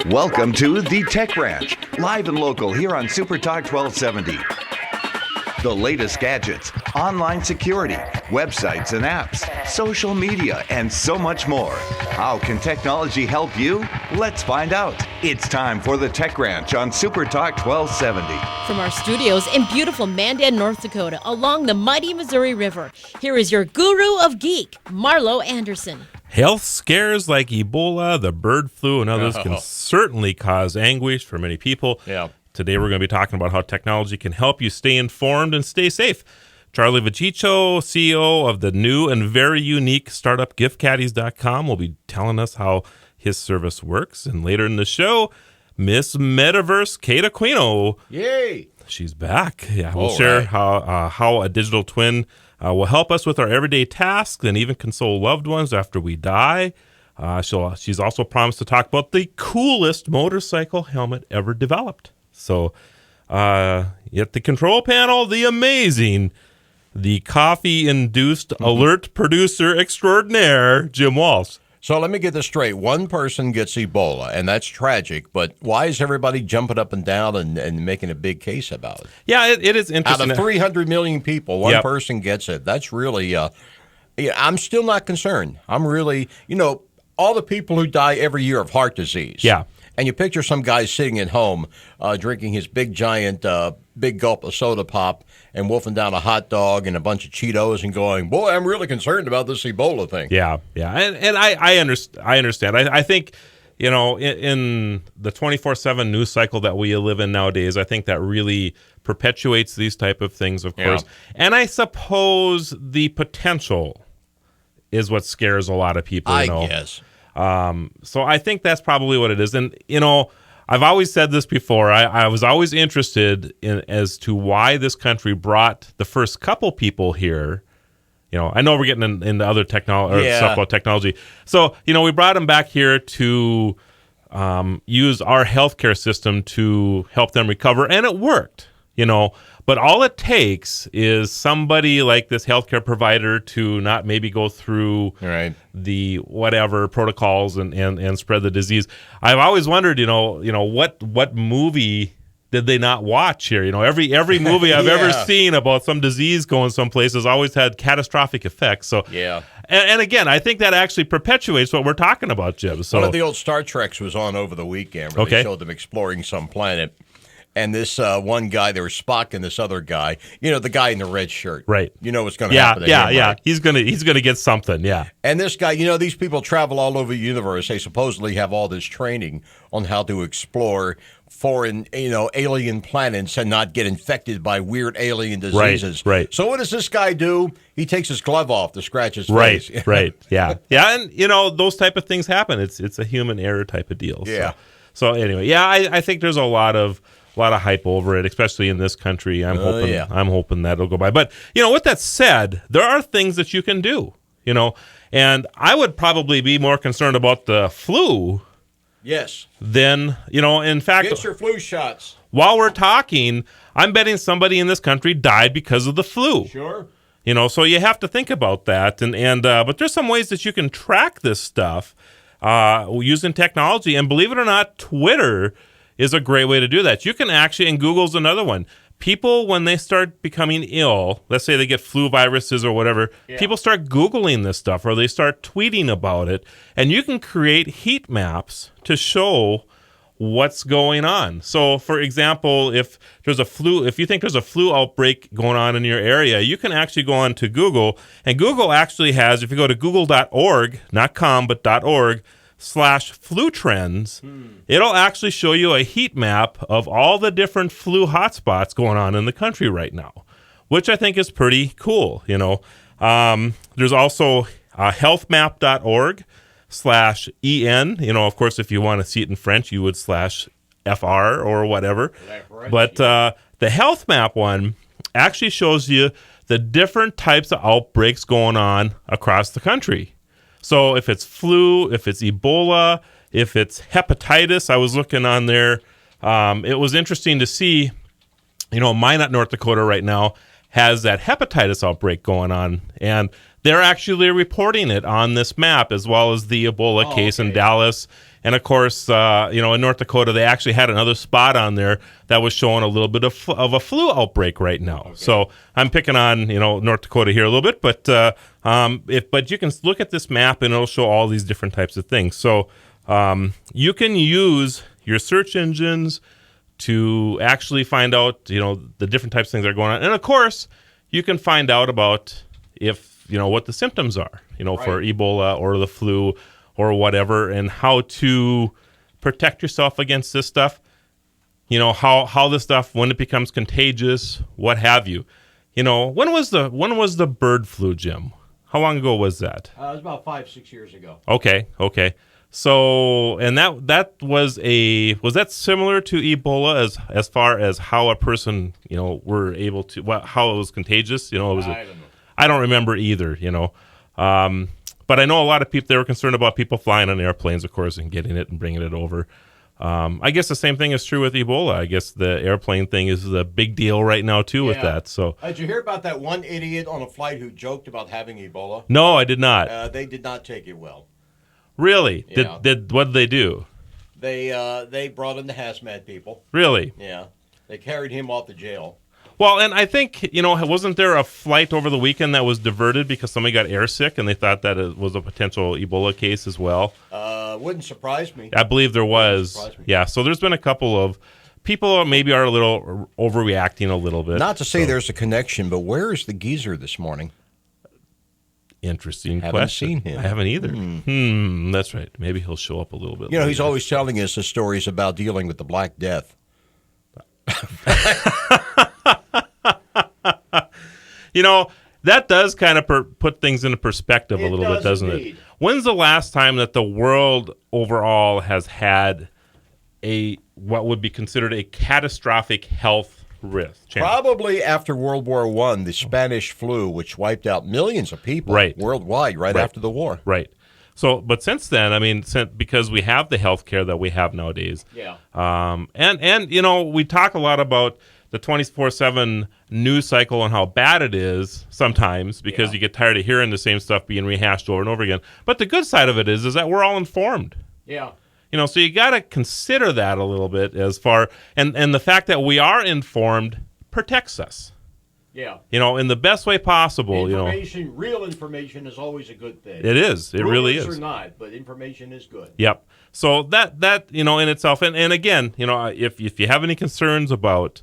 Welcome to the Tech Ranch, live and local here on Super Talk 1270. The latest gadgets, online security, websites and apps, social media, and so much more. How can technology help you? Let's find out. It's time for the Tech Ranch on Super Talk 1270. From our studios in beautiful Mandan, North Dakota, along the mighty Missouri River, here is your guru of geek, Marlo Anderson. Health scares like Ebola, the bird flu, and others can certainly cause anguish for many people. Yeah. Today we're going to be talking about how technology can help you stay informed and stay safe. Charlie Vicicho, CEO of the new and very unique startup giftcaddies.com, will be telling us how his service works. And later in the show, Miss Metaverse Kate Aquino. Yay! She's back. Yeah, we'll share how a digital twin will help us with our everyday tasks and even console loved ones after we die. She's also promised to talk about the coolest motorcycle helmet ever developed. So, at the control panel, the amazing, the coffee-induced alert producer extraordinaire, Jim Walsh. So let me get this straight. One person gets Ebola, and that's tragic, but why is everybody jumping up and down and making a big case about it? Yeah, it is interesting. Out of 300 million people, one person gets it. That's really, I'm still not concerned. I'm really, all the people who die every year of heart disease. Yeah. And you picture some guy sitting at home drinking his big, giant, big gulp of soda pop and wolfing down a hot dog and a bunch of Cheetos and going, boy, I'm really concerned about this Ebola thing. Yeah. And I understand. I think, in the 24/7 news cycle that we live in nowadays, I think that really perpetuates these type of things, of course. And I suppose the potential is what scares a lot of people. I guess. So I think that's probably what it is. And, I've always said this before. I was always interested in as to why this country brought the first couple people here. I know we're getting into other stuff about technology. So, we brought them back here to use our healthcare system to help them recover, and it worked, But all it takes is somebody like this healthcare provider to not maybe go through the whatever protocols and spread the disease. I've always wondered, what movie did they not watch here? Every movie I've ever seen about some disease going someplace has always had catastrophic effects. So and again, I think that actually perpetuates what we're talking about, Jim. So one of the old Star Treks was on over the weekend where they showed them exploring some planet. And this one guy, there was Spock and this other guy, the guy in the red shirt. Right. You know what's going to happen to him, Yeah. right? He's gonna get something, yeah. And this guy, these people travel all over the universe. They supposedly have all this training on how to explore foreign, alien planets and not get infected by weird alien diseases. Right. So what does this guy do? He takes his glove off to scratch his face. Right. Yeah. Yeah, and, those type of things happen. It's a human error type of deal. Yeah. So anyway, I think there's a lot of hype over it, especially in this country. I'm hoping that'll go by. But, with that said, there are things that you can do, and I would probably be more concerned about the flu. Yes. Than, in fact, get your flu shots. While we're talking, I'm betting somebody in this country died because of the flu. Sure. So you have to think about that. But there's some ways that you can track this stuff using technology. And believe it or not, Twitter is a great way to do that. You can actually, and Google's another one. People, when they start becoming ill, let's say they get flu viruses or whatever, people start Googling this stuff or they start tweeting about it. And you can create heat maps to show what's going on. So, for example, if you think there's a flu outbreak going on in your area, you can actually go on to Google. And Google actually has, if you go to google.org, not com, but .org/flu trends, it'll actually show you a heat map of all the different flu hotspots going on in the country right now, which I think is pretty cool. There's also healthmap.org/en. Of course, if you want to see it in French, you would /FR or whatever. But the health map one actually shows you the different types of outbreaks going on across the country. So if it's flu, if it's Ebola, if it's hepatitis, I was looking on there. It was interesting to see, Minot, North Dakota right now has that hepatitis outbreak going on. And They're actually reporting it on this map, as well as the Ebola case in Dallas. And, of course, in North Dakota, they actually had another spot on there that was showing a little bit of a flu outbreak right now. Okay. So I'm picking on, North Dakota here a little bit. But but you can look at this map, and it'll show all these different types of things. So you can use your search engines to actually find out, the different types of things that are going on. And, of course, you can find out about what the symptoms are, for Ebola or the flu or whatever, and how to protect yourself against this stuff. How this stuff, when it becomes contagious, what have you. When was the bird flu, Jim? How long ago was that? It was about 5-6 years ago. Okay. So, and that was that similar to Ebola as far as how a person, were able to, how it was contagious? I don't know. I don't remember either, but I know a lot of people, they were concerned about people flying on airplanes, of course, and getting it and bringing it over. I guess the same thing is true with Ebola. I guess the airplane thing is a big deal right now, too, with that. So, did you hear about that one idiot on a flight who joked about having Ebola? No, I did not. They did not take it well. Really? Yeah. What did they do? They brought in the hazmat people. Really? Yeah. They carried him off to jail. Well, and I think, wasn't there a flight over the weekend that was diverted because somebody got airsick and they thought that it was a potential Ebola case as well? Wouldn't surprise me. I believe there was. Yeah, so there's been a couple of people maybe are a little overreacting a little bit. Not to say there's a connection, but where is the geezer this morning? Interesting haven't question. Seen him. I haven't either. That's right. Maybe he'll show up a little bit later. He's always telling us the stories about dealing with the Black Death. That does kind of put things into perspective a little bit, doesn't it? When's the last time that the world overall has had what would be considered a catastrophic health risk? Probably after World War I, the Spanish flu, which wiped out millions of people worldwide right after the war. Right. So, but since then, because we have the health care that we have nowadays, and we talk a lot about the 24/7 news cycle and how bad it is sometimes because you get tired of hearing the same stuff being rehashed over and over again. But the good side of it is that we're all informed. Yeah. So you got to consider that a little bit as far, and the fact that we are informed protects us. Yeah. In the best way possible. Real information is always a good thing. It is. It really is. Rumors or not, but information is good. Yep. So that in itself, and again, if you have any concerns about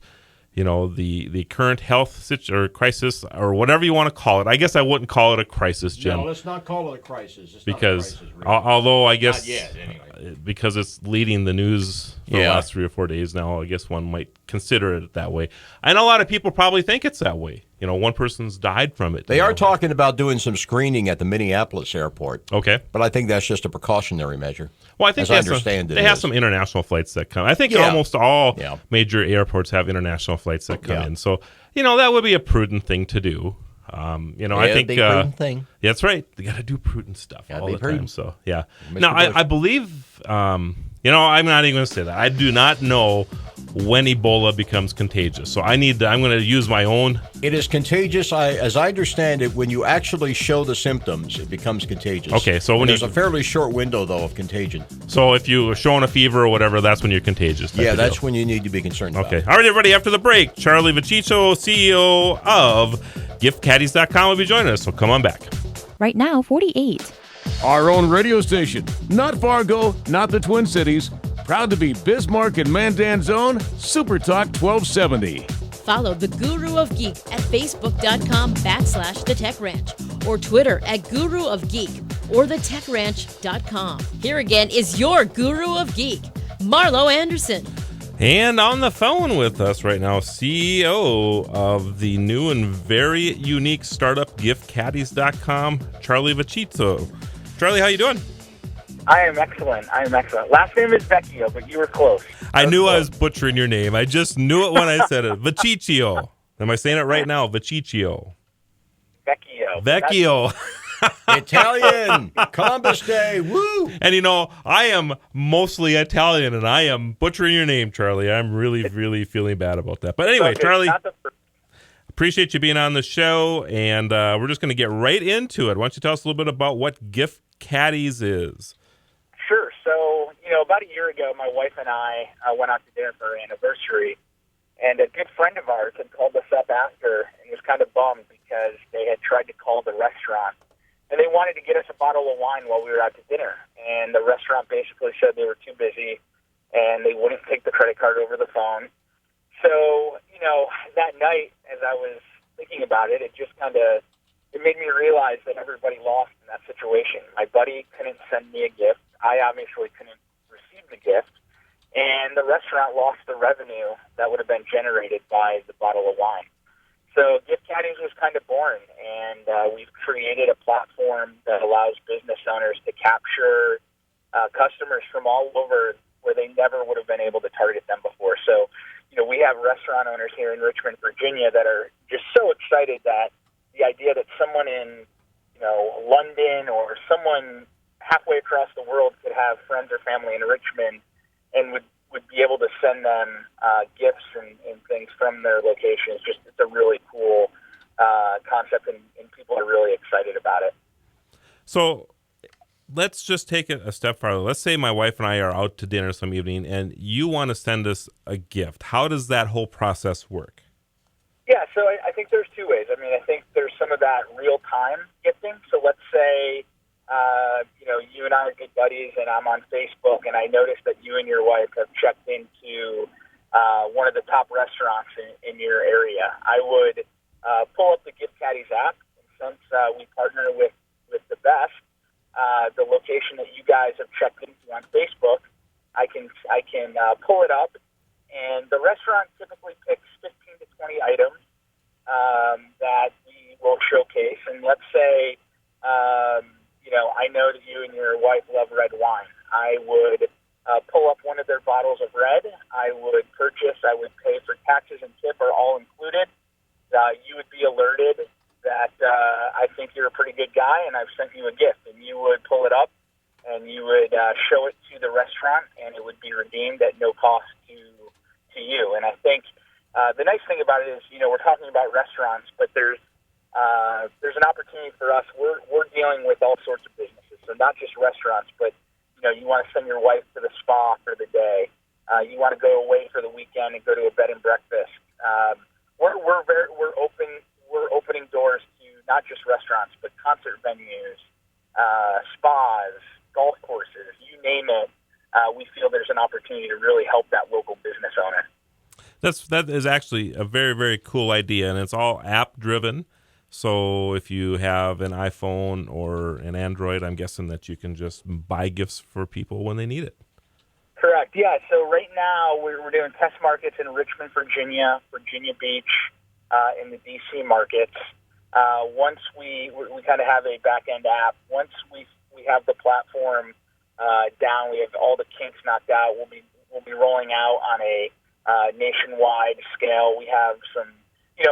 the current health or crisis or whatever you want to call it. I guess I wouldn't call it a crisis, Jim. No, let's not call it a crisis. It's because not a crisis, really. Although I guess not yet, anyway. Because it's leading the news for the last 3 or 4 days now, I guess one might consider it that way. I know a lot of people probably think it's that way. One person's died from it. They are talking about doing some screening at the Minneapolis airport. Okay. But I think that's just a precautionary measure. Well, I think they have some international flights that come. I think almost all major airports have international flights that come in. So, that would be a prudent thing to do. I think prudent thing. That's right. They got to do prudent stuff all the time. So, yeah. Mr. Now, I believe, I'm not even going to say that. I do not know when Ebola becomes contagious. So I'm going to use my own. It is contagious. As I understand it, when you actually show the symptoms, it becomes contagious. Okay, so there's a fairly short window, though, of contagion. So if you're showing a fever or whatever, that's when you're contagious. Yeah, that's when you need to be concerned about. Okay. All right, everybody, after the break, Charlie Vaciccio, CEO of giftcaddies.com, will be joining us. So come on back. Right now, 48. Our own radio station. Not Fargo, not the Twin Cities. Proud to be Bismarck and Mandan's own Super Talk 1270. Follow the Guru of Geek at Facebook.com/The Tech Ranch or Twitter at Guru of Geek or TheTechRanch.com. Here again is your Guru of Geek, Marlo Anderson. And on the phone with us right now, CEO of the new and very unique startup giftcaddies.com, Charlie Vaciccio. Charlie, how you doing? I am excellent. Last name is Vecchio, but you were close. I knew I was butchering your name. I just knew it when I said it. Vaciccio. Am I saying it right now? Vaciccio. Vecchio. Italian. Columbus Day. Woo! And I am mostly Italian, and I am butchering your name, Charlie. I'm really, really feeling bad about that. But anyway, Charlie, appreciate you being on the show, and we're just going to get right into it. Why don't you tell us a little bit about what Gift Caddies is? Sure. So, about a year ago, my wife and I went out to dinner for our anniversary, and a good friend of ours had called us up after and was kind of bummed because they had tried to call the restaurant, and they wanted to get us a bottle of wine while we were out to dinner. And the restaurant basically said they were too busy, and they wouldn't take the credit card over the phone. So, that night, as I was thinking about it, it made me realize that everybody lost in that situation. My buddy couldn't send me a gift. I obviously couldn't receive the gift. And the restaurant lost the revenue that would have been generated by the bottle of wine. So Gift Caddies was kind of born, and we've created a platform that allows business owners to capture customers from all over where they never would have been able to target them before. So, we have restaurant owners here in Richmond, Virginia that are just so excited that the idea that someone in, London or someone halfway across the world could have friends or family in Richmond and would be able to send them gifts and things from their location. It's a really cool concept, and people are really excited about it. So let's just take it a step farther. Let's say my wife and I are out to dinner some evening, and you want to send us a gift. How does that whole process work? Yeah, so I think there's two ways. I mean, I think there's some of that real-time gifting. So let's say, you and I are good buddies, and I'm on Facebook, and I noticed that you and your wife have checked into one of the top restaurants in your area. I would pull up the Gift Caddies app, and since we partner with the best, the location that you guys have checked into on Facebook, I can pull it up, and the restaurant typically picks 15 to 20 items that we will showcase. And let's say, I know that you and your wife love red wine. I would pull up one of their bottles of red. I would pay for taxes and tip are all included. You would be alerted that I think you're a pretty good guy, and I've sent you a gift. And you would pull it up, and you would show it to the restaurant, and it would be redeemed at no cost to you. And I think the nice thing about it is, we're talking about restaurants, but there's an opportunity for us. We're dealing with all sorts of businesses, so not just restaurants, but you want to send your wife to the spa for the day. You want to go away for the weekend and go to a bed and breakfast. We're opening doors to not just restaurants, but concert venues, spas, golf courses, you name it. We feel there's an opportunity to really help that local business owner. That is actually a very, very cool idea, and it's all app-driven. So if you have an iPhone or an Android, I'm guessing that you can just buy gifts for people when they need it. Correct, yeah. So right now we're doing test markets in Richmond, Virginia Beach, in the D.C. markets. Once we kind of have a back-end app, once we have the platform down, we have all the kinks knocked out, we'll be rolling out on a nationwide scale. We have some,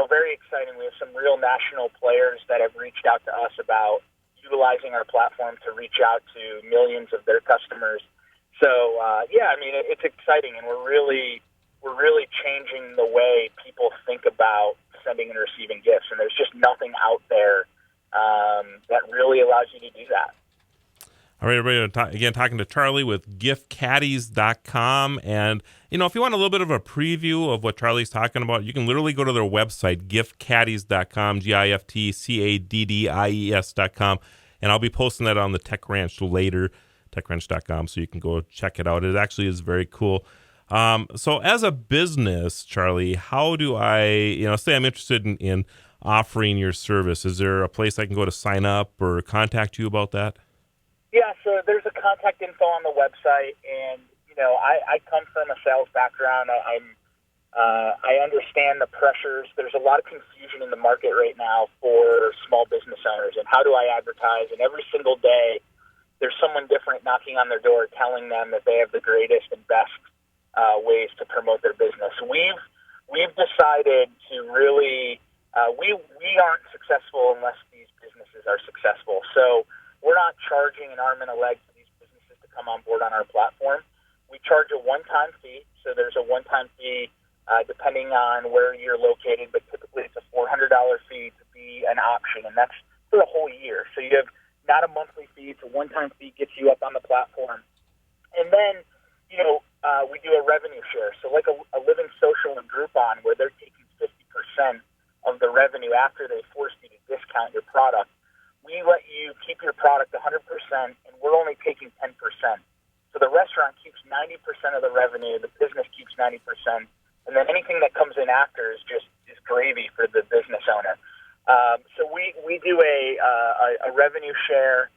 very exciting. We have some real national players that have reached out to us about utilizing our platform to reach out to millions of their customers. So, it's exciting, and we're really changing the way people think about sending and receiving gifts. And there's just nothing out there that really allows you to do that. All right, everybody, again, talking to Charlie with giftcaddies.com. And, if you want a little bit of a preview of what Charlie's talking about, you can literally go to their website, giftcaddies.com, giftcaddies.com. And I'll be posting that on the Tech Ranch later, techranch.com, so you can go check it out. It actually is very cool. So as a business, Charlie, how do I, say I'm interested in offering your service? Is there a place I can go to sign up or contact you about that? Yeah, so there's a contact info on the website, and I come from a sales background. I understand the pressures. There's a lot of confusion in the market right now for small business owners, and how do I advertise? And every single day, there's someone different knocking on their door, telling them that they have the greatest and best ways to promote their business. We've decided to really we aren't successful unless these businesses are successful. So we're not charging an arm and a leg for these businesses to come on board on our platform. We charge a one-time fee. So there's a one-time fee depending on where you're located, but typically it's a or $100 fee to be an option, and that's for the whole year. So you have not a monthly fee; it's a one-time fee, gets you up on the platform, and then we do a revenue share. So like a Living Social and Groupon, where they're taking 50% of the revenue after they force you to discount your product. We let you keep your product 100%, and we're only taking 10%. So the restaurant keeps 90% of the revenue, the business keeps 90%, and then anything that comes in after is gravy for the business owner. So we do a revenue share.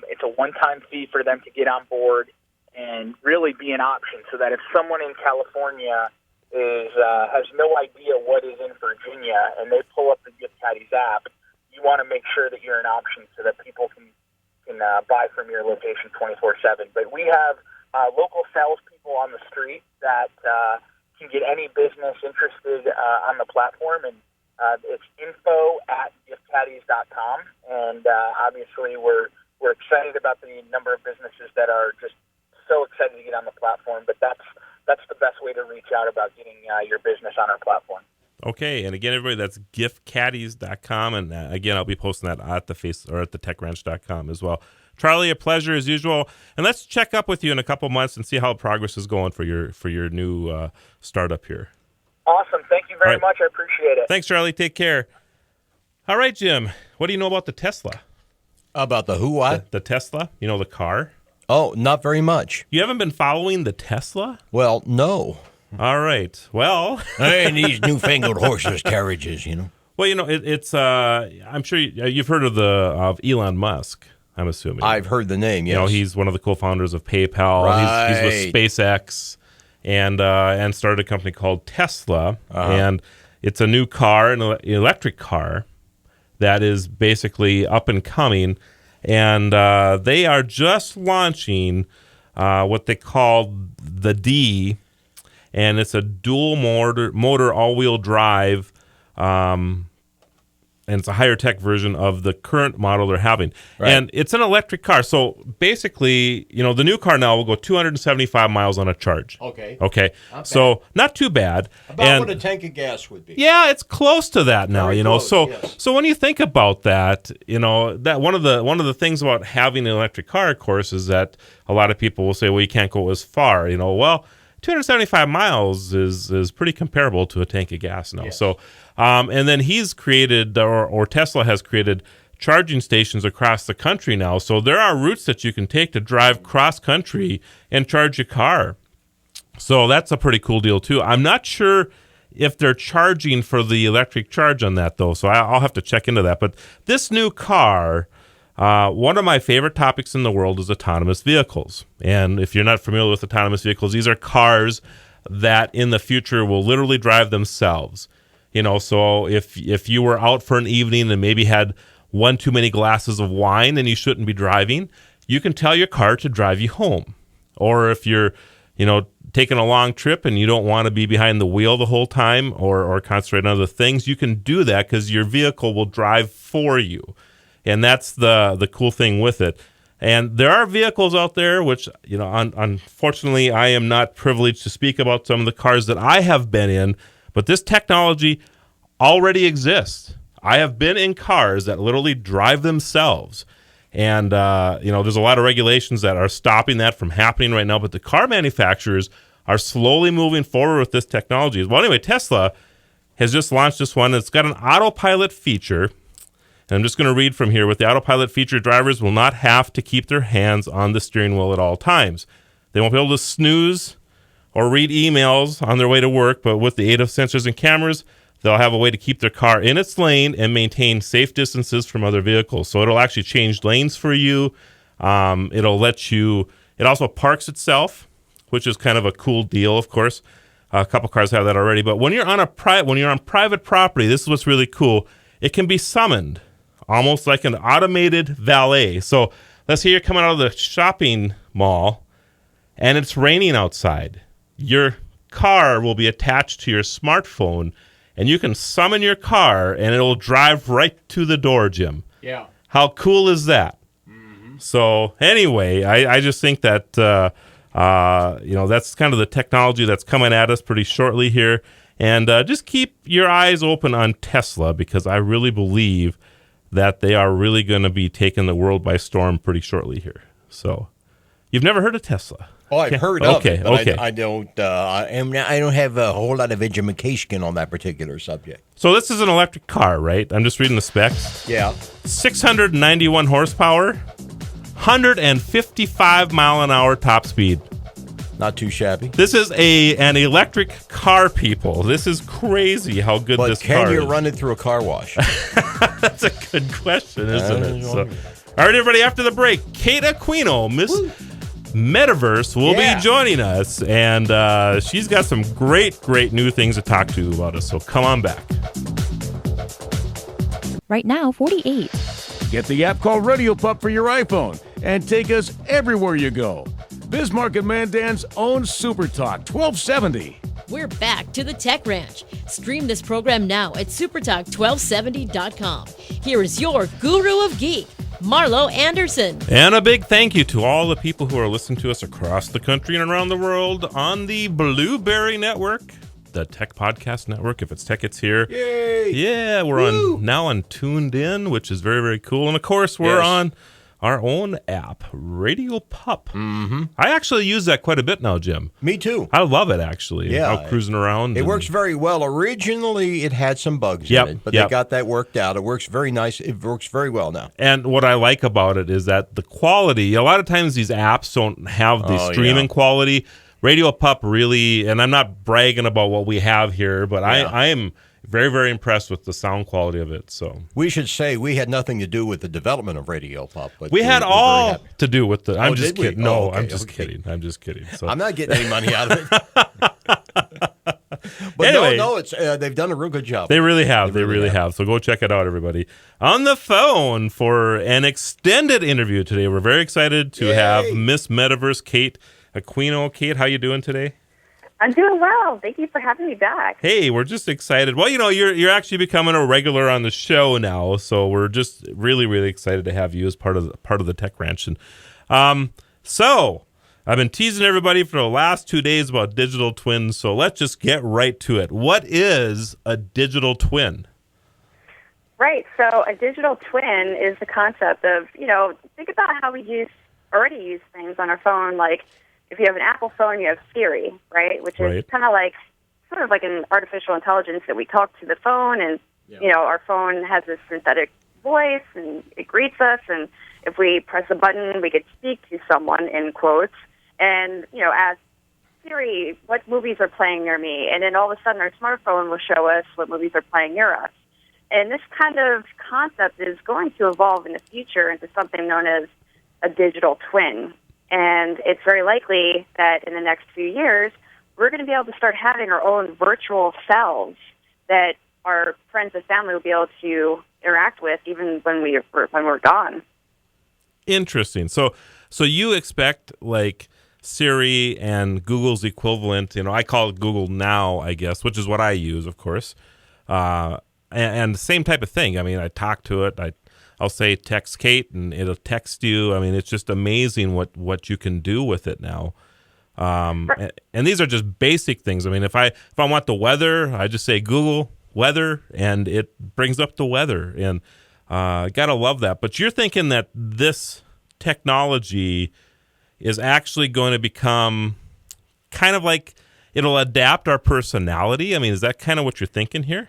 It's a one-time fee for them to get on board and really be an option, so that if someone in California has no idea what is in Virginia and they pull up the Gift Caddies app, you want to make sure that you're an option so that people can buy from your location 24/7. But we have local salespeople on the street that can get any business interested on the platform, and it's info@giftcaddies.com. And obviously, we're excited about the number of businesses that are just so excited to get on the platform. But that's the best way to reach out about getting your business on our platform. Okay, and again, everybody, that's giftcaddies.com, and again, I'll be posting that at the techranch.com as well. Charlie, a pleasure as usual, and let's check up with you in a couple months and see how progress is going for your new startup here. Awesome, thank you very much. I appreciate it. Thanks, Charlie. Take care. All right, Jim, what do you know about the Tesla? About the who? What? The Tesla? You know, the car? Oh, not very much. You haven't been following the Tesla? Well, no. All right. Well, and these newfangled horseless carriages, Well, it's. I'm sure you've heard of Elon Musk. I'm assuming I've heard the name. Yes, he's one of the co-founders of PayPal. Right. He's with SpaceX, and started a company called Tesla, and it's a new car, an electric car that is basically up and coming, and they are just launching what they call the D. And it's a dual motor all-wheel drive, and it's a higher tech version of the current model they're having. Right. And it's an electric car. So basically, the new car now will go 275 miles on a charge. Okay. So not too bad. About what a tank of gas would be. Yeah, it's close to that now. Very close, So yes. so when you think about that, that one of the things about having an electric car, of course, is that a lot of people will say, well, you can't go as far. Well, 275 miles is pretty comparable to a tank of gas now. Yes. So, and then he's created, or Tesla has created, charging stations across the country now. So there are routes that you can take to drive cross country and charge your car. So that's a pretty cool deal too. I'm not sure if they're charging for the electric charge on that though. So I'll have to check into that. But this new car. One of my favorite topics in the world is autonomous vehicles. And if you're not familiar with autonomous vehicles, these are cars that in the future will literally drive themselves. So if you were out for an evening and maybe had one too many glasses of wine and you shouldn't be driving, you can tell your car to drive you home. Or if you're, taking a long trip and you don't want to be behind the wheel the whole time or concentrate on other things, you can do that because your vehicle will drive for you. And that's the cool thing with it. And there are vehicles out there, which, unfortunately, I am not privileged to speak about some of the cars that I have been in, but this technology already exists. I have been in cars that literally drive themselves. And, there's a lot of regulations that are stopping that from happening right now, but the car manufacturers are slowly moving forward with this technology. Well, anyway, Tesla has just launched this one. It's got an autopilot feature. And I'm just going to read from here. With the autopilot feature, drivers will not have to keep their hands on the steering wheel at all times. They won't be able to snooze or read emails on their way to work, but with the aid of sensors and cameras, they'll have a way to keep their car in its lane and maintain safe distances from other vehicles. So it'll actually change lanes for you. It'll let you. It also parks itself, which is kind of a cool deal, of course. A couple cars have that already. But when you're on private property, this is what's really cool. It can be summoned. Almost like an automated valet. So let's say you're coming out of the shopping mall and it's raining outside. Your car will be attached to your smartphone and you can summon your car and it'll drive right to the door, Jim. Yeah. How cool is that? Mm-hmm. So anyway, I just think that That's kind of the technology that's coming at us pretty shortly here. And just keep your eyes open on Tesla, because I really believe that they are really going to be taking the world by storm pretty shortly here. So, you've never heard of Tesla? Oh, I've heard of it, but okay. I don't have a whole lot of education on that particular subject. So this is an electric car, right? I'm just reading the specs. Yeah. 691 horsepower, 155 mile an hour top speed. Not too shabby. This is an electric car, people. This is crazy how good this car is. Can you run it through a car wash? That's a good question, isn't it? So, all right, everybody, after the break, Kate Aquino, Miss Metaverse, will be joining us. And she's got some great new things to talk to you about us. So come on back. Right now, 48. Get the app called Radio Pup for your iPhone and take us everywhere you go. Bismarck and Mandan's own Super Talk 1270. We're back to the Tech Ranch. Stream this program now at supertalk1270.com. Here is your guru of geek, Marlo Anderson. And a big thank you to all the people who are listening to us across the country and around the world on the Blueberry Network, the Tech Podcast Network. If it's tech, it's here. Yay! Yeah, we're now on Tuned In, which is very, very cool. And of course, we're on our own app, Radio Pup. Mm-hmm. I actually use that quite a bit now, Jim. Me too. I love it, actually. Yeah. Out cruising around. It works very well. Originally, it had some bugs in it, but they got that worked out. It works very nice. It works very well now. And what I like about it is that the quality, a lot of times these apps don't have the streaming quality. Radio Pup really, and I'm not bragging about what we have here, but I am very, very impressed with the sound quality of it. So we should say we had nothing to do with the development of Radio Pup. But we had all to do with the. I'm just kidding. No, okay, I'm just kidding. I'm just kidding. So. I'm not getting any money out of it. But anyway, it's they've done a real good job. They really have. They really have. So go check it out, everybody. On the phone for an extended interview today. We're very excited to have Miss Metaverse Kate Aquino. Kate, how you doing today? I'm doing well. Thank you for having me back. Hey, we're just excited. Well, you're actually becoming a regular on the show now, so we're just really, really excited to have you as part of the Tech Ranch. And so I've been teasing everybody for the last 2 days about digital twins, so let's just get right to it. What is a digital twin? Right. So a digital twin is the concept of, think about how we already use things on our phone, like if you have an Apple phone, you have Siri, right? Which is kind of like sort of like an artificial intelligence that we talk to the phone, and our phone has this synthetic voice, and it greets us. And if we press a button, we could speak to someone in quotes, and ask Siri, what movies are playing near me? And then all of a sudden, our smartphone will show us what movies are playing near us. And this kind of concept is going to evolve in the future into something known as a digital twin. And it's very likely that in the next few years, we're going to be able to start having our own virtual selves that our friends and family will be able to interact with even when we're gone. Interesting. So you expect like Siri and Google's equivalent, I call it Google Now, I guess, which is what I use, of course. And the same type of thing. I mean, I talk to it. I'll say text Kate, and it'll text you. I mean, it's just amazing what you can do with it now. And these are just basic things. I mean, if I want the weather, I just say Google weather, and it brings up the weather. And gotta love that. But you're thinking that this technology is actually going to become kind of like it'll adapt our personality. I mean, is that kind of what you're thinking here?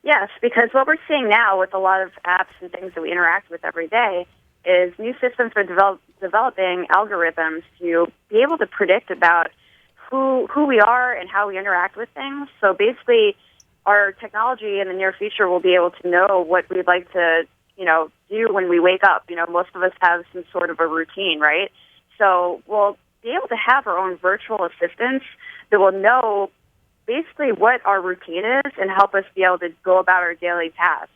Yes, because what we're seeing now with a lot of apps and things that we interact with every day is new systems are developing algorithms to be able to predict about who we are and how we interact with things. So basically, our technology in the near future will be able to know what we'd like to, do when we wake up. Most of us have some sort of a routine, right? So we'll be able to have our own virtual assistants that will know basically what our routine is and help us be able to go about our daily tasks.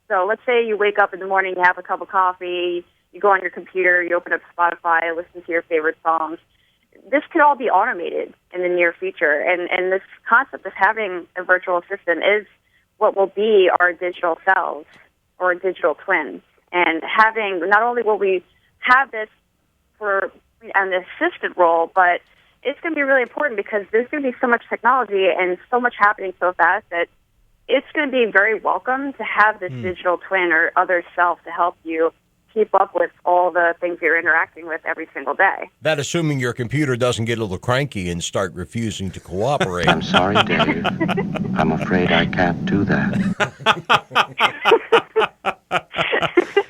So let's say you wake up in the morning, you have a cup of coffee, you go on your computer, you open up Spotify, listen to your favorite songs. This could all be automated in the near future. And this concept of having a virtual assistant is what will be our digital selves or digital twins. And not only will we have this for an assistant role, but it's going to be really important because there's going to be so much technology and so much happening so fast that it's going to be very welcome to have this digital twin or other self to help you keep up with all the things you're interacting with every single day. That assuming your computer doesn't get a little cranky and start refusing to cooperate. I'm sorry, Dave. I'm afraid I can't do that.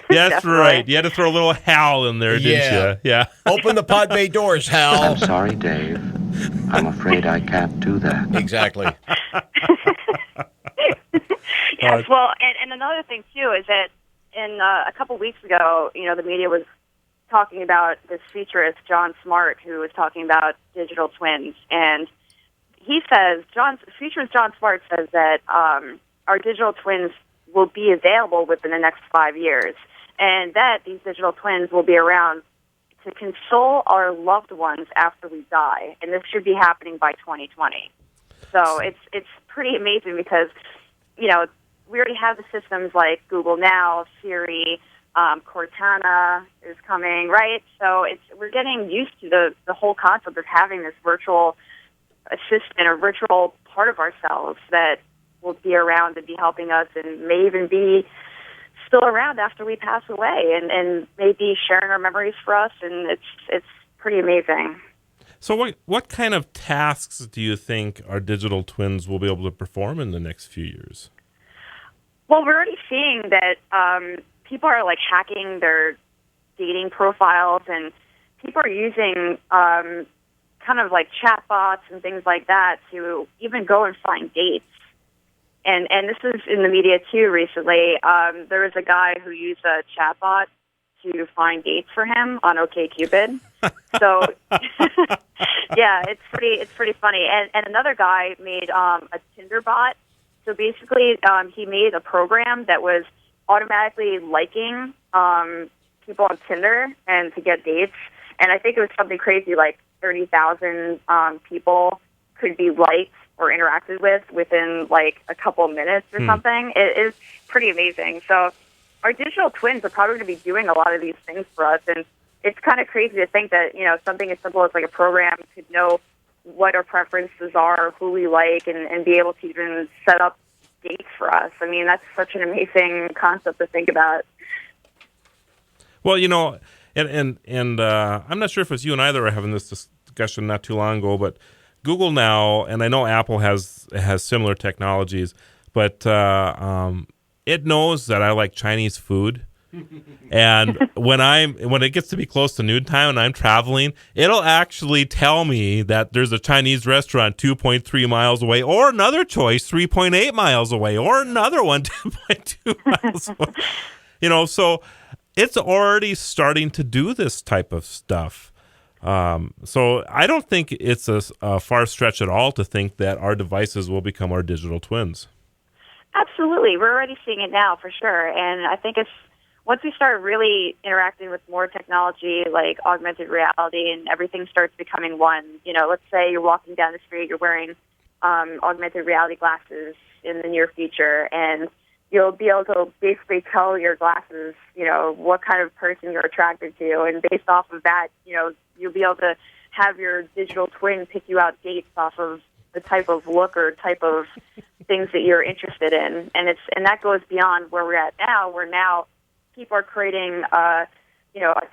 That's Definitely. right. You had to throw a little Hal in there, didn't you? Yeah. Open the pod bay doors, Hal. I'm sorry, Dave. I'm afraid I can't do that. Exactly. Yes, well, and another thing, too, is that in a couple weeks ago, the media was talking about this futurist, John Smart, who was talking about digital twins. And he says, futurist John Smart says that our digital twins will be available within the next 5 years, and that these digital twins will be around to console our loved ones after we die. And this should be happening by 2020. So it's pretty amazing because, we already have the systems like Google Now, Siri, Cortana is coming, right? So we're getting used to the whole concept of having this virtual assistant or virtual part of ourselves that will be around and be helping us and may even be still around after we pass away and maybe sharing our memories for us, and it's pretty amazing. So what kind of tasks do you think our digital twins will be able to perform in the next few years? Well, we're already seeing that people are like hacking their dating profiles, and people are using kind of like chatbots and things like that to even go and find dates. And this is in the media too recently. There was a guy who used a chatbot to find dates for him on OkCupid. So yeah, it's pretty funny. And another guy made a Tinder bot. So basically, he made a program that was automatically liking people on Tinder and to get dates. And I think it was something crazy like 30,000 people could be liked or interacted with within like a couple of minutes or something. It is pretty amazing. So our digital twins are probably going to be doing a lot of these things for us. And it's kind of crazy to think that, something as simple as like a program could know what our preferences are, who we like, and be able to even set up dates for us. I mean, that's such an amazing concept to think about. Well, and I'm not sure if it's you and I that were having this discussion not too long ago, but Google Now, and I know Apple has similar technologies, but it knows that I like Chinese food. And when it gets to be close to noon time and I'm traveling, it'll actually tell me that there's a Chinese restaurant 2.3 miles away, or another choice 3.8 miles away, or another one 2.2 miles away. So it's already starting to do this type of stuff. So I don't think it's a far stretch at all to think that our devices will become our digital twins. Absolutely. We're already seeing it now for sure. And I think once we start really interacting with more technology like augmented reality and everything starts becoming one, let's say you're walking down the street, you're wearing augmented reality glasses in the near future, and you'll be able to basically tell your glasses, what kind of person you're attracted to. And based off of that, you'll be able to have your digital twin pick you out dates off of the type of look or type of things that you're interested in. And that goes beyond where we're at now, where now people are creating, a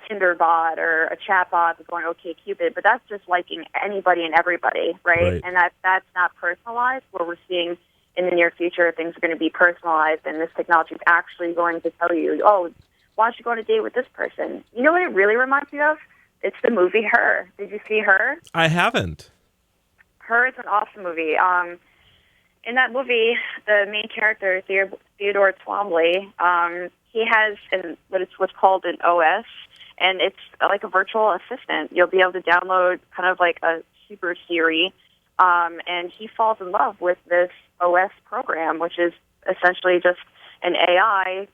Tinder bot or a chat bot that's going OkCupid, but that's just liking anybody and everybody, right? And that's not personalized. Where we're seeing in the near future, things are going to be personalized, and this technology is actually going to tell you, oh, why don't you go on a date with this person? You know what it really reminds me of? It's the movie Her. Did you see Her? I haven't. Her is an awesome movie. In that movie, the main character, Theodore Twombly, he has what's called an OS, and it's like a virtual assistant. You'll be able to download kind of like a super Siri, and he falls in love with this OS program, which is essentially just an AI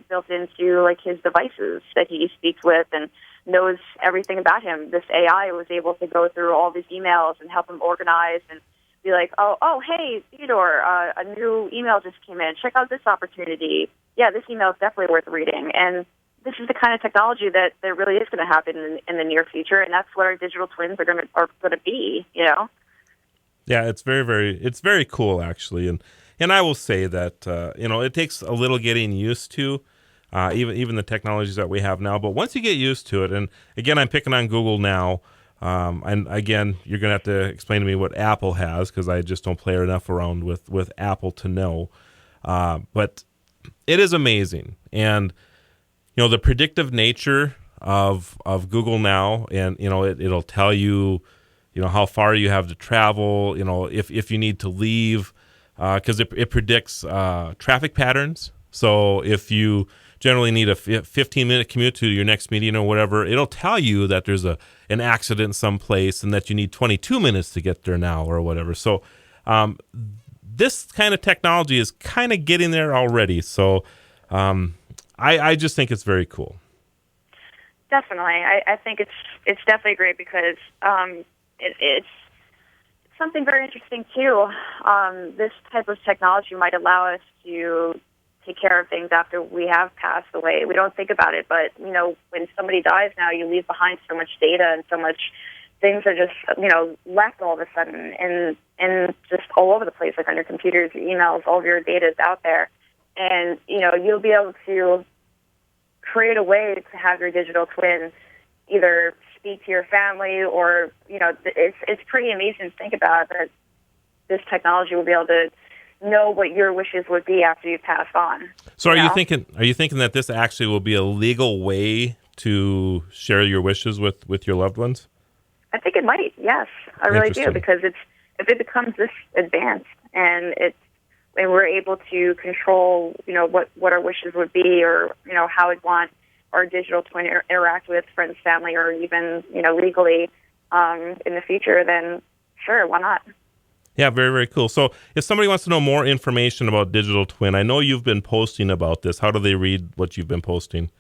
built into like his devices that he speaks with and knows everything about him. This AI was able to go through all these emails and help him organize and be like, oh, hey, Theodore, a new email just came in. Check out this opportunity. Yeah, this email is definitely worth reading. And this is the kind of technology that really is going to happen in the near future, and that's what our digital twins are going to be. Yeah, it's very cool actually, and I will say that it takes a little getting used to, even the technologies that we have now. But once you get used to it, and again, I'm picking on Google now, and again, you're gonna have to explain to me what Apple has because I just don't play enough around with Apple to know. But it is amazing, and the predictive nature of Google now, and it'll tell you. How far you have to travel, if you need to leave, because it predicts traffic patterns. So if you generally need a 15-minute commute to your next meeting or whatever, it'll tell you that there's an accident someplace and that you need 22 minutes to get there now or whatever. So this kind of technology is kind of getting there already. So I just think it's very cool. Definitely. I think it's definitely great because it's something very interesting too. This type of technology might allow us to take care of things after we have passed away. We don't think about it, but when somebody dies now, you leave behind so much data and so much things are just left all of a sudden and just all over the place, like on your computers, your emails, all of your data is out there, and you'll be able to create a way to have your digital twin either speak to your family or, it's pretty amazing to think about that this technology will be able to know what your wishes would be after you pass on. So are you thinking that this actually will be a legal way to share your wishes with your loved ones? I think it might, yes. I really do, because if it becomes this advanced and we're able to control, what our wishes would be or, how we'd want our digital twin interact with friends, family, or even, legally in the future, then sure, why not? Yeah, very, very cool. So if somebody wants to know more information about digital twin, I know you've been posting about this. How do they read what you've been posting?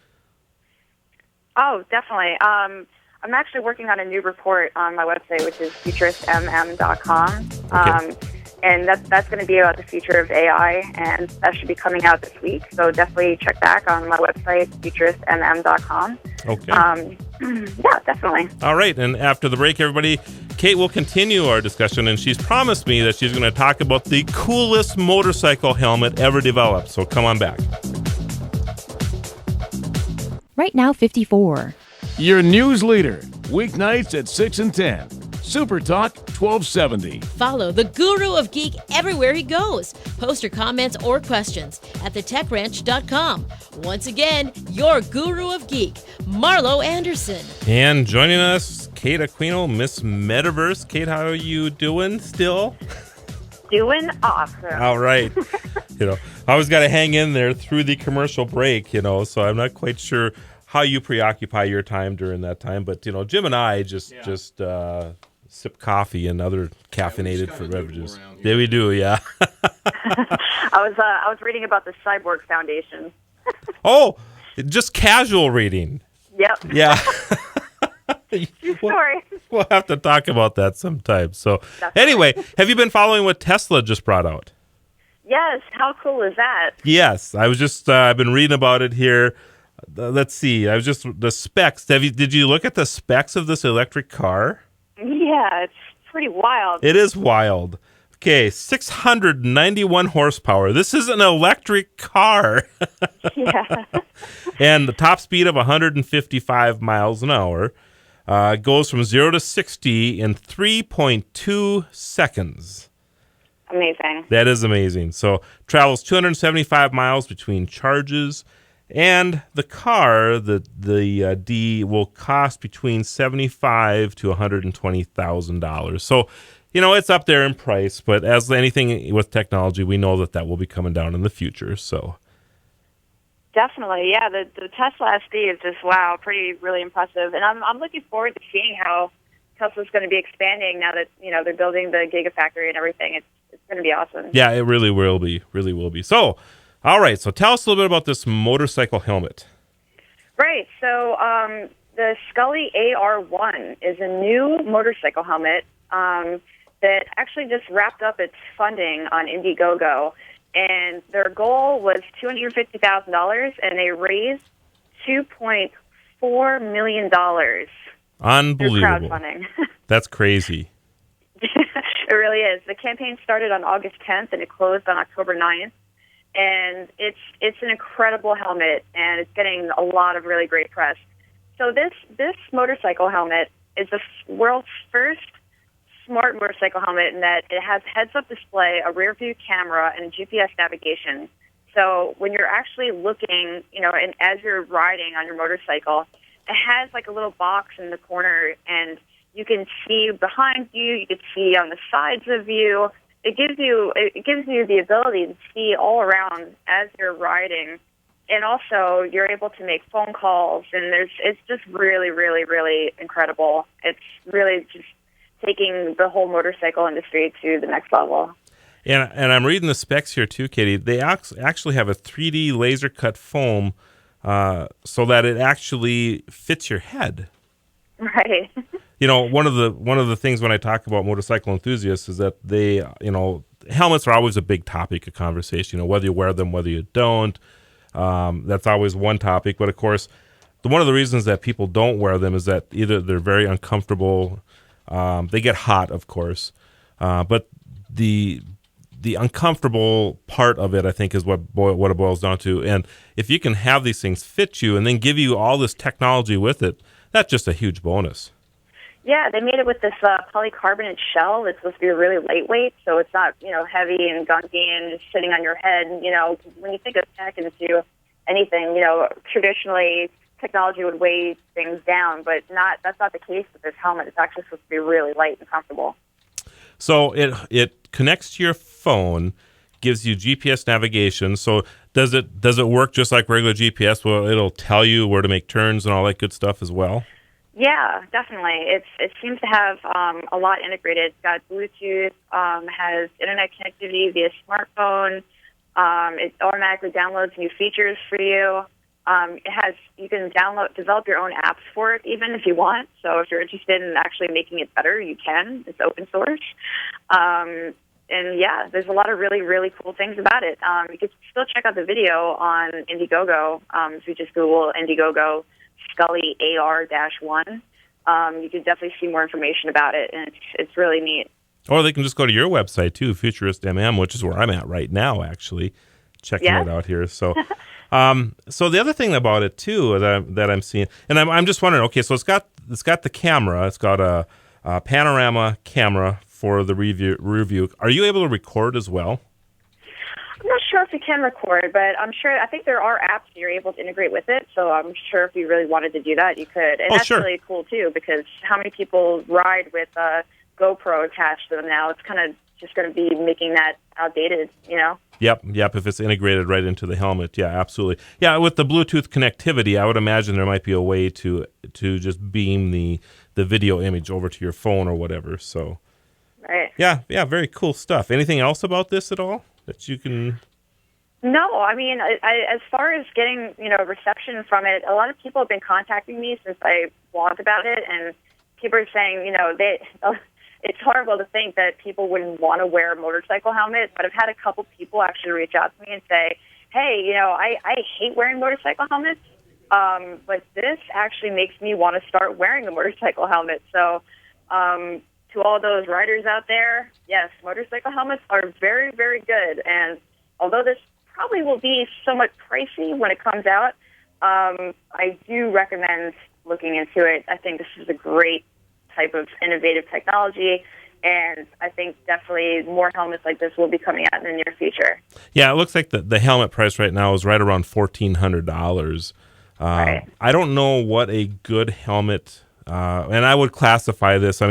Oh, definitely. I'm actually working on a new report on my website, which is futuristmm.com. Okay. And that's going to be about the future of AI, and that should be coming out this week. So definitely check back on my website, futuristmm.com. Okay. Yeah, definitely. All right. And after the break, everybody, Kate will continue our discussion, and she's promised me that she's going to talk about the coolest motorcycle helmet ever developed. So come on back. Right now, 54. Your news leader, weeknights at 6 and 10. Super Talk 1270. Follow the Guru of Geek everywhere he goes. Post your comments or questions at thetechranch.com. Once again, your Guru of Geek, Marlo Anderson. And joining us, Kate Aquino, Miss Metaverse. Kate, how are you doing still? Doing awesome. All right. I always got to hang in there through the commercial break, so I'm not quite sure how you preoccupy your time during that time. But, Jim and I just sip coffee and other caffeinated beverages. Yeah, we do, yeah. I was reading about the Cyborg Foundation. Oh, just casual reading. Yep. Yeah. Sorry. We'll have to talk about that sometime. So anyway, have you been following what Tesla just brought out? Yes. How cool is that? Yes. I was just, I've been reading about it here. Let's see. The specs. Did you look at the specs of this electric car? Yeah, it's pretty wild. It is wild. Okay, 691 horsepower. This is an electric car. Yeah. And the top speed of 155 miles an hour. Goes from 0 to 60 in 3.2 seconds. Amazing. That is amazing. So travels 275 miles between charges. And the car, the D, will cost between $75,000 to $120,000. So, it's up there in price. But as anything with technology, we know that will be coming down in the future. So, definitely, yeah. The Tesla SD is just really impressive. And I'm looking forward to seeing how Tesla's going to be expanding now that they're building the Gigafactory and everything. It's going to be awesome. Yeah, it really will be. Really will be. So. All right, so tell us a little bit about this motorcycle helmet. Right, so the Scully AR1 is a new motorcycle helmet that actually just wrapped up its funding on Indiegogo, and their goal was $250,000, and they raised $2.4 million through Unbelievable. crowdfunding. That's crazy. It really is. The campaign started on August 10th and it closed on October 9th. And it's an incredible helmet, and it's getting a lot of really great press. So this motorcycle helmet is the world's first smart motorcycle helmet in that it has heads-up display, a rear-view camera, and GPS navigation. So when you're actually looking, and as you're riding on your motorcycle, it has like a little box in the corner, and you can see behind you, you can see on the sides of you. It gives you the ability to see all around as you're riding, and also you're able to make phone calls. And it's just really, really, really incredible. It's really just taking the whole motorcycle industry to the next level. And I'm reading the specs here too, Katie. They actually have a 3D laser cut foam so that it actually fits your head. Right. One of the things when I talk about motorcycle enthusiasts is that they, helmets are always a big topic of conversation. Whether you wear them, whether you don't, that's always one topic. But of course, one of the reasons that people don't wear them is that either they're very uncomfortable, they get hot, of course, but the uncomfortable part of it, I think, is what it boils down to. And if you can have these things fit you and then give you all this technology with it, that's just a huge bonus. Yeah, they made it with this polycarbonate shell that's supposed to be really lightweight, so it's not, heavy and gunky and just sitting on your head. When you think of tech into anything, traditionally technology would weigh things down, but that's not the case with this helmet. It's actually supposed to be really light and comfortable. So it connects to your phone, gives you GPS navigation. So does it work just like regular GPS? Well, it'll tell you where to make turns and all that good stuff as well? Yeah, definitely. It seems to have a lot integrated. It's got Bluetooth, has internet connectivity via smartphone. It automatically downloads new features for you. You can develop your own apps for it, even if you want. So if you're interested in actually making it better, you can. It's open source. And yeah, there's a lot of really, really cool things about it. You can still check out the video on Indiegogo. If you just Google Indiegogo Scully AR-1, you can definitely see more information about it, and it's really neat. Or they can just go to your website too, Futurist MM, which is where I'm at right now, actually, checking it out here. So, so the other thing about it too that I'm seeing, and I'm just wondering, okay, so it's got the camera, it's got a panorama camera for the rear view. Are you able to record as well? I'm not sure if you can record, but I think there are apps you're able to integrate with it, so I'm sure if you really wanted to do that, you could. And that's really cool, too, because how many people ride with a GoPro attached to them now? It's kind of just going to be making that outdated, Yep, if it's integrated right into the helmet, yeah, absolutely. Yeah, with the Bluetooth connectivity, I would imagine there might be a way to just beam the video image over to your phone or whatever, so. Right. Yeah, very cool stuff. Anything else about this at all that you can? No, I mean, as far as getting reception from it, a lot of people have been contacting me since I blogged about it, and people are saying it's horrible to think that people wouldn't want to wear a motorcycle helmet, but I've had a couple people actually reach out to me and say, hey, I hate wearing motorcycle helmets, but this actually makes me want to start wearing a motorcycle helmet. So to all those riders out there, yes, motorcycle helmets are very, very good. And although this probably will be somewhat pricey when it comes out, I do recommend looking into it. I think this is a great type of innovative technology, and I think definitely more helmets like this will be coming out in the near future. Yeah, it looks like the helmet price right now is right around $1,400. Right. I don't know what a good helmet, and I would classify this,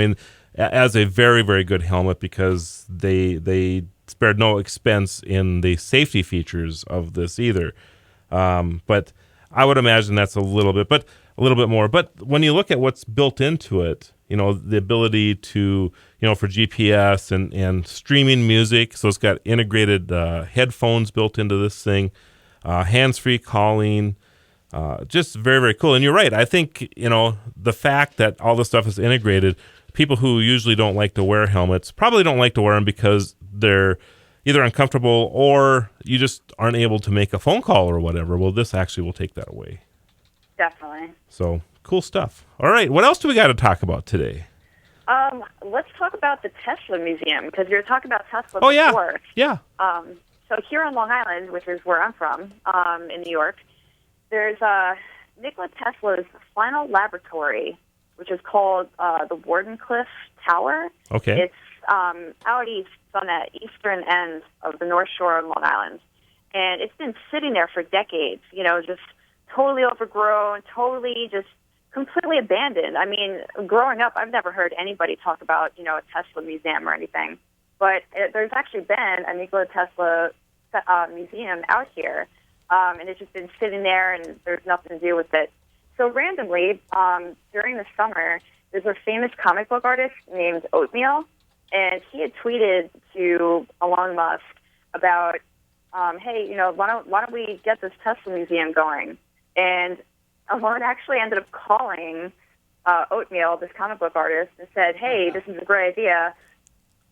as a very, very good helmet because they spared no expense in the safety features of this either. But I would imagine that's a little bit more. But when you look at what's built into it, the ability to, for GPS and streaming music. So it's got integrated headphones built into this thing, hands-free calling, just very, very cool. And you're right. I think, the fact that all this stuff is integrated, people who usually don't like to wear helmets probably don't like to wear them because they're either uncomfortable or you just aren't able to make a phone call or whatever. Well, this actually will take that away. Definitely. So cool stuff. All right, what else do we got to talk about today? Let's talk about the Tesla Museum, because you were talking about Tesla Oh, yeah. before. Yeah. So here on Long Island, which is where I'm from, in New York, there's Nikola Tesla's final laboratory, which is called the Wardenclyffe Tower. Okay. It's out east on the eastern end of the North Shore of Long Island. And it's been sitting there for decades, just totally overgrown, totally just completely abandoned. I mean, growing up, I've never heard anybody talk about, a Tesla museum or anything. But there's actually been a Nikola Tesla museum out here, and it's just been sitting there, and there's nothing to do with it. So randomly, during the summer, there's a famous comic book artist named Oatmeal, and he had tweeted to Elon Musk about, hey, why don't we get this Tesla museum going? And Elon actually ended up calling Oatmeal, this comic book artist, and said, hey, this is a great idea.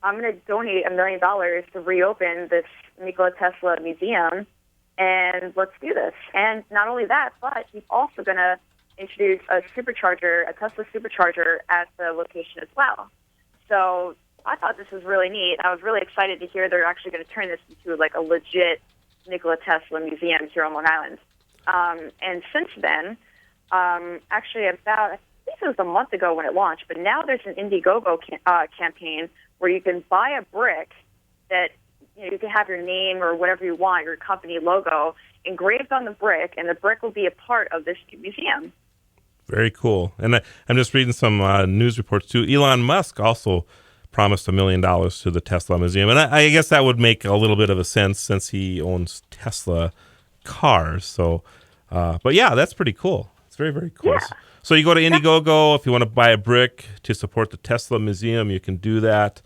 I'm going to donate $1 million to reopen this Nikola Tesla museum, and let's do this. And not only that, but he's also going to introduce a Tesla supercharger at the location as well. So I thought this was really neat. I was really excited to hear they're actually going to turn this into like a legit Nikola Tesla museum here on Long Island. And since then, actually about, I think it was a month ago when it launched, but now there's an Indiegogo campaign where you can buy a brick that you can have your name or whatever you want, your company logo, engraved on the brick, and the brick will be a part of this museum. Very cool. And I'm just reading some news reports too. Elon Musk also promised $1 million to the Tesla Museum. And I guess that would make a little bit of a sense since he owns Tesla cars. So, but yeah, that's pretty cool. It's very, very cool. Yeah. So you go to Indiegogo if you want to buy a brick to support the Tesla Museum, you can do that.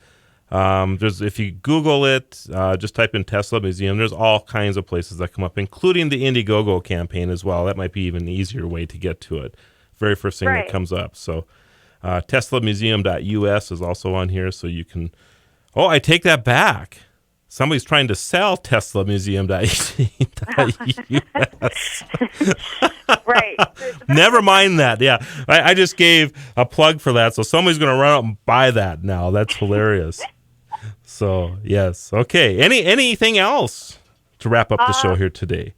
If you Google it, just type in Tesla Museum, there's all kinds of places that come up, including the Indiegogo campaign as well. That might be even an easier way to get to it. Very first thing that comes up. So teslamuseum.us is also on here, so you can... Oh, I take that back. Somebody's trying to sell teslamuseum.us. Right. Never mind that. Yeah, I just gave a plug for that, so somebody's going to run out and buy that now. That's hilarious. So, yes. Okay. Anything else to wrap up the show here today?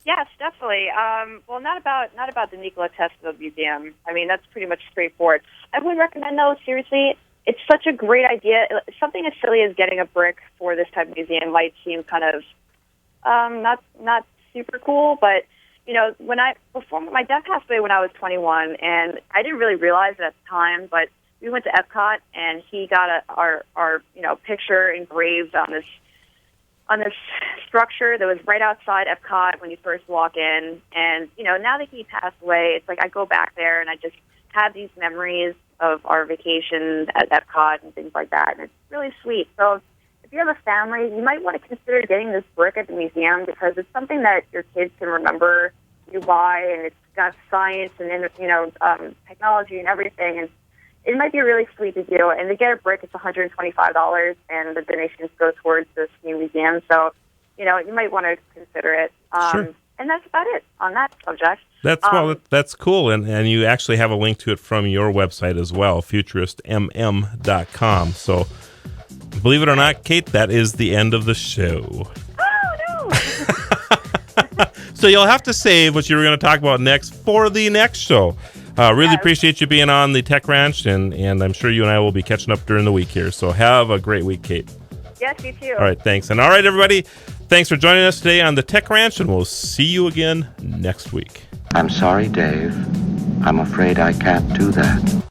Yes, definitely. Well, not about the Nikola Tesla Museum. I mean, that's pretty much straightforward. I would recommend, though, seriously, it's such a great idea. Something as silly as getting a brick for this type of museum might seem kind of not super cool, but before my dad passed away when I was 21, and I didn't really realize it at the time, but we went to Epcot, and he got our picture engraved on this structure that was right outside Epcot when you first walk in. And now that he passed away, it's like I go back there and I just have these memories of our vacations at Epcot and things like that, and it's really sweet. So if you have a family, you might want to consider getting this brick at the museum because it's something that your kids can remember you buy, and it's got science and technology and everything, and it might be really sweet to do. And to get a brick, it's $125, and the donations go towards this new museum. So, you might want to consider it. Sure. And that's about it on that subject. That's cool. And you actually have a link to it from your website as well, futuristmm.com. So, believe it or not, Kate, that is the end of the show. Oh, no! So you'll have to save what you were going to talk about next for the next show. Really appreciate you being on the Tech Ranch, and I'm sure you and I will be catching up during the week here. So have a great week, Kate. Yes, you too. All right, thanks. And all right, everybody, thanks for joining us today on the Tech Ranch, and we'll see you again next week. I'm sorry, Dave. I'm afraid I can't do that.